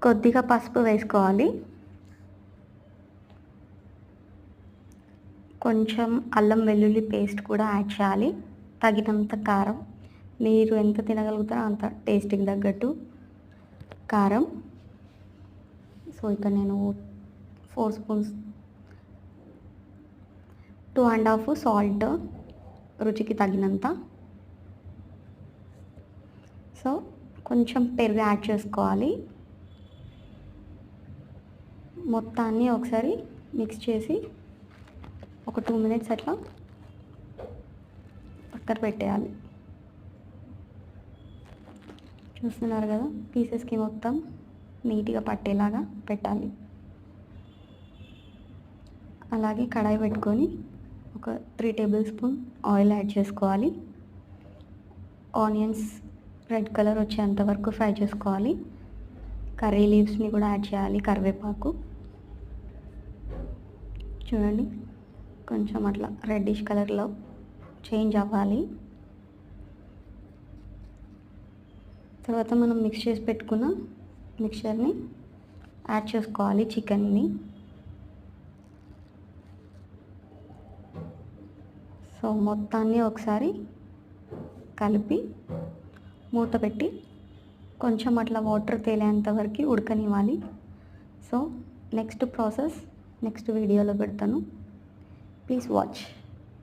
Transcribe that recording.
కొద్దిగా పసుపు వేసుకోవాలి, కొంచెం అల్లం వెల్లుల్లి పేస్ట్ కూడా యాడ్ చేయాలి, తగినంత కారం, మీరు ఎంత తినగలుగుతారో అంత టేస్ట్కి తగ్గట్టు కారం. సో ఇక్కడ నేను 4 స్పూన్స్, 2½ సాల్ట్ రుచికి తగినంత. సో కొంచెం పెరుగు యాడ్ చేసుకోవాలి. మొత్తాన్ని ఒకసారి మిక్స్ చేసి ఒక 2 మినిట్స్ అట్లా పక్కన పెట్టేయాలి. చూస్తున్నారు కదా, పీసెస్కి మొత్తం నీట్గా పట్టేలాగా పెట్టాలి. అలాగే కడాయి పెట్టుకొని ఒక 3 టేబుల్ స్పూన్ ఆయిల్ యాడ్ చేసుకోవాలి. ఆనియన్స్ రెడ్ కలర్ వచ్చేంత వరకు ఫ్రై చేసుకోవాలి. కర్రీ లీవ్స్ని కూడా యాడ్ చేయాలి, కరివేపాకు. చూడండి, కొంచెం అట్లా రెడ్డిష్ కలర్లో చేంజ్ అవ్వాలి. తర్వాత మనం మిక్స్ చేసి పెట్టుకున్న మిక్చర్ని యాడ్ చేసుకోవాలి, చికెన్ని. సో మొత్తాన్ని ఒకసారి కలిపి మూత పెట్టి కొంచెం అట్లా వాటర్ తేలేంత వరకు ఉడకనివ్వాలి. సో నెక్స్ట్ ప్రాసెస్ నెక్స్ట్ వీడియోలో పెడతాను, ప్లీజ్ వాచ్.